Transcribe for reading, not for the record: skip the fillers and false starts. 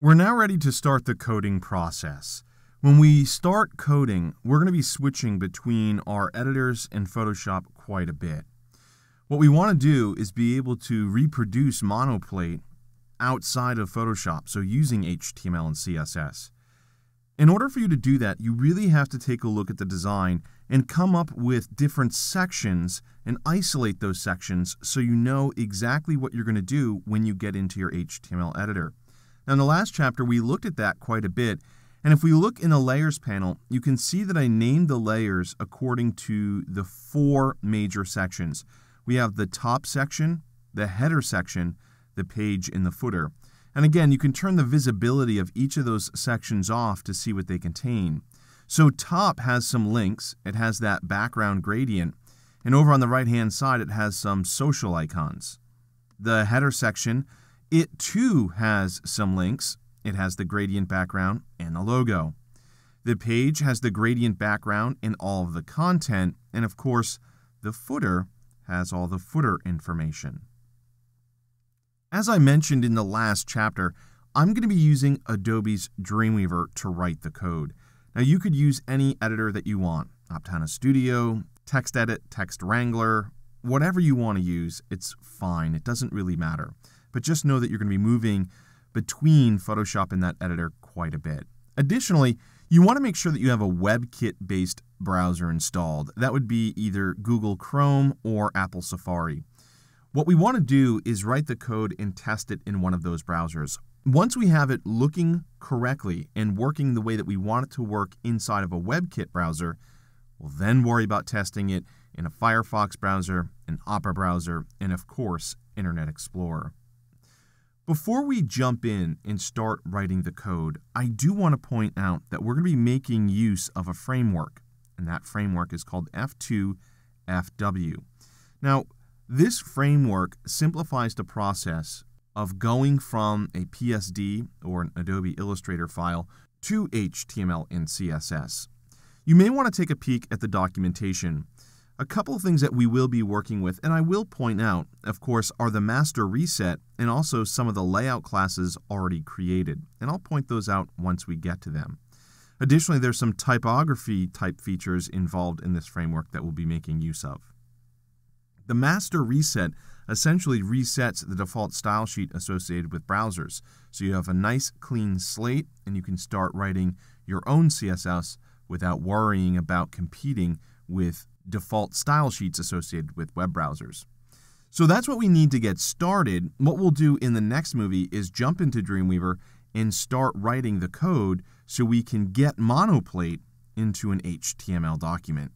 We're now ready to start the coding process. When we start coding, we're going to be switching between our editors and Photoshop quite a bit. What we want to do is be able to reproduce monoplate outside of Photoshop, so using HTML and CSS. In order for you to do that, you really have to take a look at the design and come up with different sections and isolate those sections so you know exactly what you're going to do when you get into your HTML editor. Now, in the last chapter, we looked at that quite a bit, and if we look in the Layers panel, you can see that I named the layers according to the four major sections. We have the top section, the header section, the page, and the footer. And again, you can turn the visibility of each of those sections off to see what they contain. So top has some links, it has that background gradient, and over on the right-hand side, it has some social icons. The header section, it too has some links. It has the gradient background and the logo. The page has the gradient background and all of the content, and of course, the footer has all the footer information. As I mentioned in the last chapter, I'm going to be using Adobe's Dreamweaver to write the code. Now, you could use any editor that you want, Aptana Studio, TextEdit, Text Wrangler, whatever you want to use, it's fine. It doesn't really matter. But just know that you're going to be moving between Photoshop and that editor quite a bit. Additionally, you want to make sure that you have a WebKit-based browser installed. That would be either Google Chrome or Apple Safari. What we want to do is write the code and test it in one of those browsers. Once we have it looking correctly and working the way that we want it to work inside of a WebKit browser, we'll then worry about testing it in a Firefox browser, an Opera browser, and of course, Internet Explorer. Before we jump in and start writing the code, I do want to point out that we're going to be making use of a framework, and that framework is called F2FW. Now, this framework simplifies the process of going from a PSD or an Adobe Illustrator file to HTML and CSS. You may want to take a peek at the documentation. A couple of things that we will be working with, and I will point out, of course, are the master reset and also some of the layout classes already created. And I'll point those out once we get to them. Additionally, there's some typography type features involved in this framework that we'll be making use of. The master reset essentially resets the default style sheet associated with browsers. So you have a nice clean slate and you can start writing your own CSS without worrying about competing with default style sheets associated with web browsers. So that's what we need to get started. What we'll do in the next movie is jump into Dreamweaver and start writing the code so we can get monoplate into an HTML document.